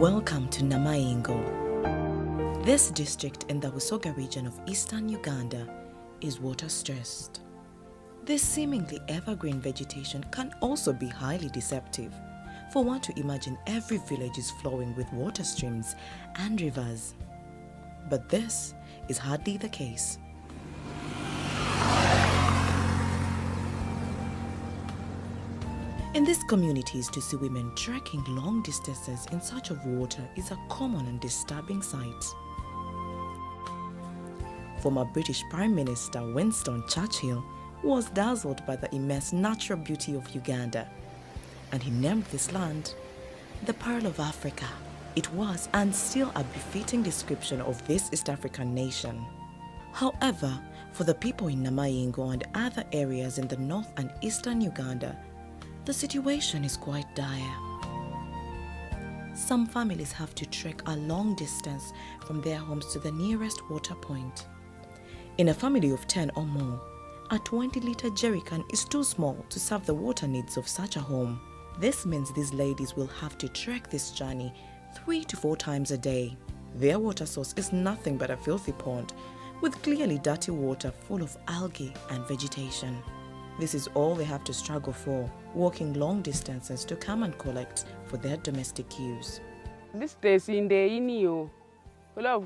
Welcome to Namaingo. This district in the Busoga region of eastern Uganda is water-stressed. This seemingly evergreen vegetation can also be highly deceptive, for one to imagine every village is flowing with water streams and rivers. But this is hardly the case. In these communities, to see women trekking long distances in search of water is a common and disturbing sight. Former British Prime Minister Winston Churchill was dazzled by the immense natural beauty of Uganda, and he named this land the Pearl of Africa. It was and still a befitting description of this East African nation. However, for the people in Namaingo and other areas in the north and eastern Uganda, the situation is quite dire. Some families have to trek a long distance from their homes to the nearest water point. In a family of 10 or more, a 20-liter jerrycan is too small to serve the water needs of such a home. This means these ladies will have to trek this journey 3 to 4 times a day. Their water source is nothing but a filthy pond with clearly dirty water full of algae and vegetation. This is all they have to struggle for, walking long distances to come and collect for their domestic use. This days in the inio,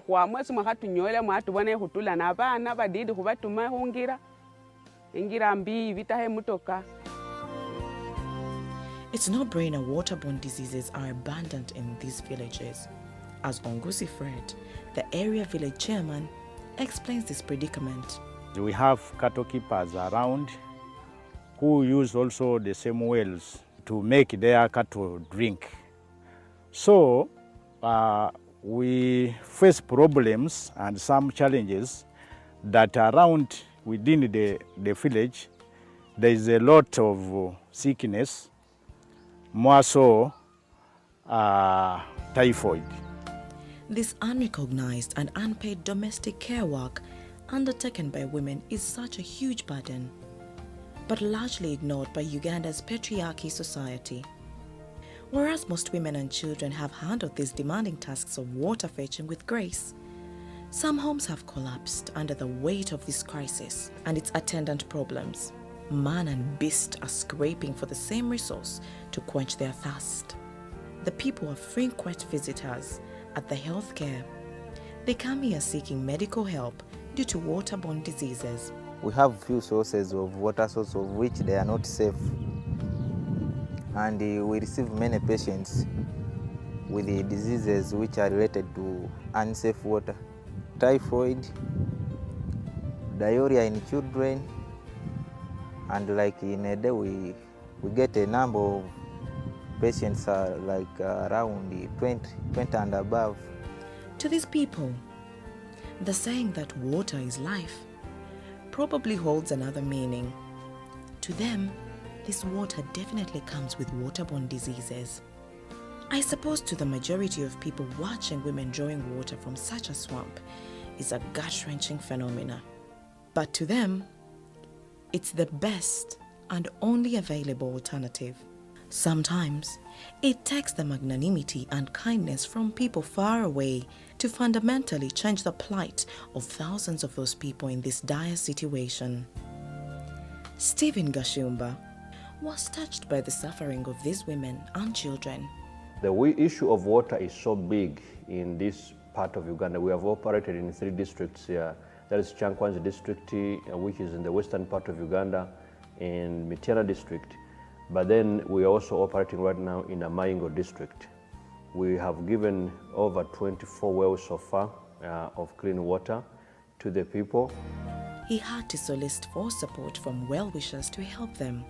kwa mwezi mwakatunyoela mwatubone hutula na bana badidi kubatuma hungira ingira mbi vitahe mutoka. It's no brainer waterborne diseases are abundant in these villages. As Ongusi Fred, the area village chairman, explains this predicament. We have cattle keepers around who use also the same wells to make their cattle drink. So we face problems and some challenges that around within the village there is a lot of sickness, more so typhoid. This unrecognized and unpaid domestic care work undertaken by women is such a huge burden, but largely ignored by Uganda's patriarchy society. Whereas most women and children have handled these demanding tasks of water fetching with grace, some homes have collapsed under the weight of this crisis and its attendant problems. Man and beast are scraping for the same resource to quench their thirst. The people are frequent visitors at the healthcare. They come here seeking medical help due to waterborne diseases. We have few sources of water source of which they are not safe, and we receive many patients with the diseases which are related to unsafe water. Typhoid, diarrhea in children, and like in a day we get a number of patients around 20 and above. To these people, the saying that water is life probably holds another meaning. To them, this water definitely comes with waterborne diseases. I suppose to the majority of people, watching women drawing water from such a swamp is a gut-wrenching phenomena. But to them, it's the best and only available alternative. Sometimes, it takes the magnanimity and kindness from people far away to fundamentally change the plight of thousands of those people in this dire situation. Stephen Gashumba was touched by the suffering of these women and children. The issue of water is so big in this part of Uganda. We have operated in 3 districts here. That is Chankwanzi district, which is in the western part of Uganda, and Mityana district. But then we are also operating right now in a Namaingo district. We have given over 24 wells so far of clean water to the people. He had to solicit for support from well-wishers to help them.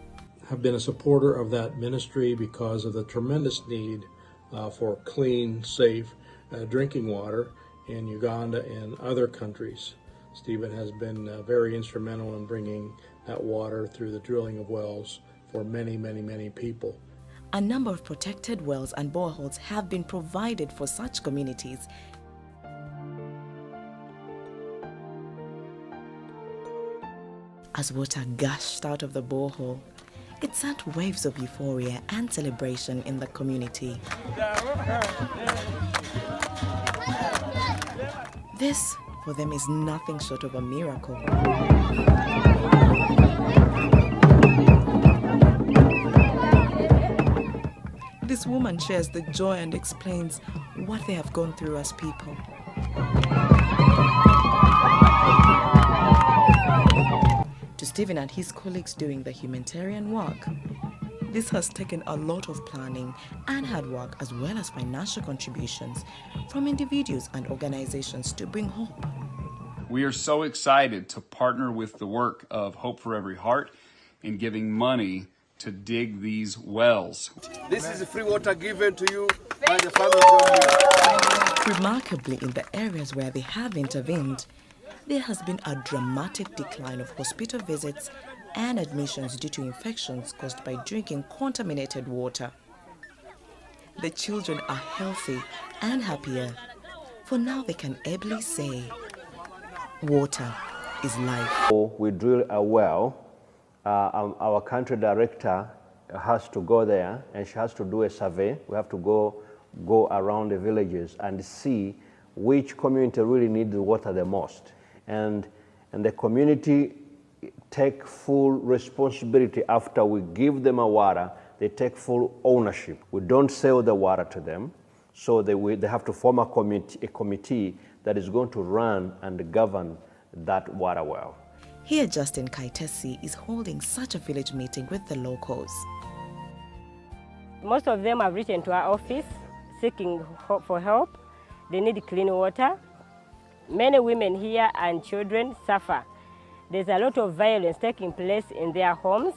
I've been a supporter of that ministry because of the tremendous need for clean, safe drinking water in Uganda and other countries. Stephen has been very instrumental in bringing that water through the drilling of wells for many, many, many people. A number of protected wells and boreholes have been provided for such communities. As water gushed out of the borehole, It sent waves of euphoria and celebration in the community. This, for them, is nothing short of a miracle. This woman shares the joy and explains what they have gone through as people. To Stephen and his colleagues doing the humanitarian work, this has taken a lot of planning and hard work, as well as financial contributions from individuals and organizations to bring hope. We are so excited to partner with the work of Hope for Every Heart in giving money to dig these wells. This is free water given to you by the family of God. Remarkably, in the areas where they have intervened, there has been a dramatic decline of hospital visits and admissions due to infections caused by drinking contaminated water. The children are healthy and happier, for now they can ably say, water is life. We drill a well. Our country director has to go there and she has to do a survey. We have to go around the villages and see which community really needs the water the most. And the community take full responsibility after we give them a water. They take full ownership. We don't sell the water to them, so they have to form a committee that is going to run and govern that water well. Here, Justin Kaitesi is holding such a village meeting with the locals. Most of them have written to our office seeking for help. They need clean water. Many women here and children suffer. There's a lot of violence taking place in their homes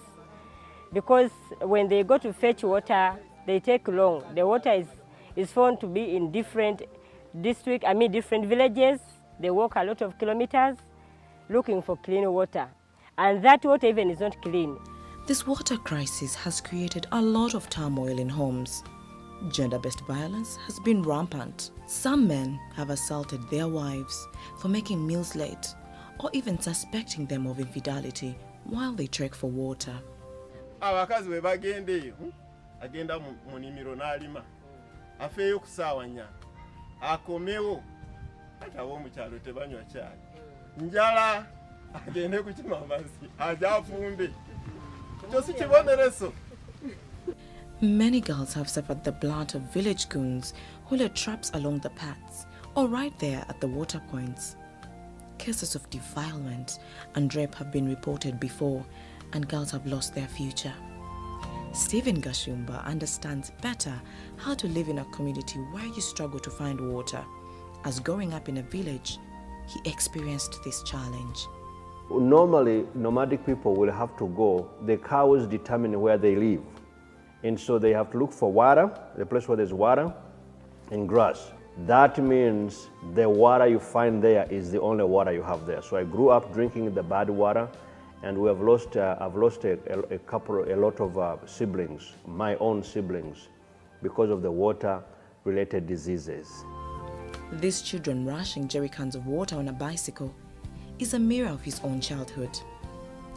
because when they go to fetch water, they take long. The water is found to be in different different villages. They walk a lot of kilometers looking for clean water. And that water even is not clean. This water crisis has created a lot of turmoil in homes. Gender-based violence has been rampant. Some men have assaulted their wives for making meals late or even suspecting them of infidelity while they trek for water. Abakazi we bagende agenda mu nimiro n'alima afeeyo ku ssaawa 4 akomewo atawo mu kyalo tebanywa caayi njala agende kukima amazzi ajafumbe kyo si kibonereso. Many girls have suffered the brunt of village goons who lay traps along the paths or right there at the water points. Cases of defilement and rape have been reported before, and girls have lost their future. Stephen Gashumba understands better how to live in a community where you struggle to find water. As growing up in a village, he experienced this challenge. Normally, nomadic people will have to go. The cows determine where they live. And so they have to look for water, the place where there's water, and grass. That means the water you find there is the only water you have there. So I grew up drinking the bad water, and we have lost. I've lost a lot of siblings, my own siblings, because of the water-related diseases. These children rushing jerrycans of water on a bicycle is a mirror of his own childhood.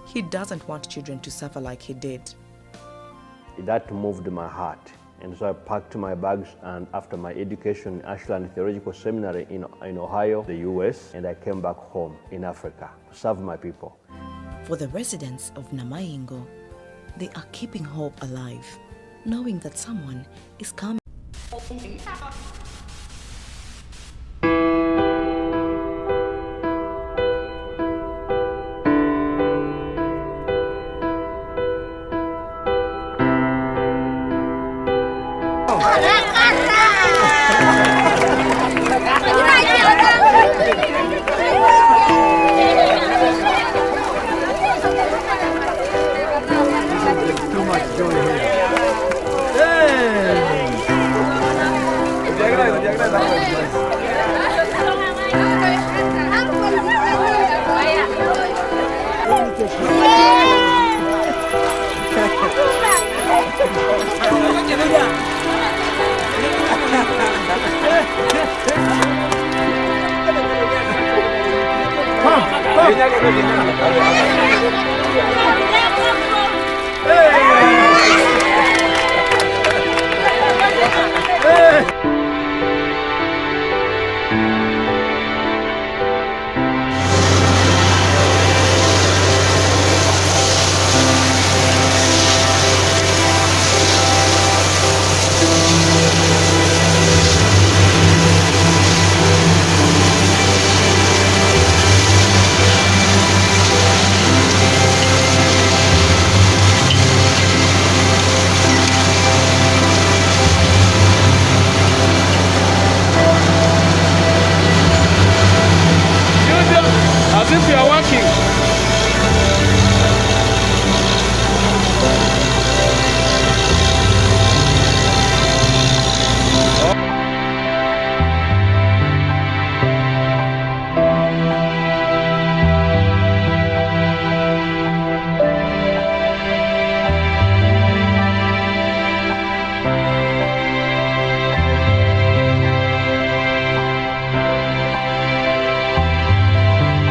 He doesn't want children to suffer like he did. That moved my heart. And so I packed my bags, and after my education in Ashland Theological Seminary in Ohio, the US, and I came back home in Africa to serve my people. For the residents of Namaingo, they are keeping hope alive, knowing that someone is coming. Hey!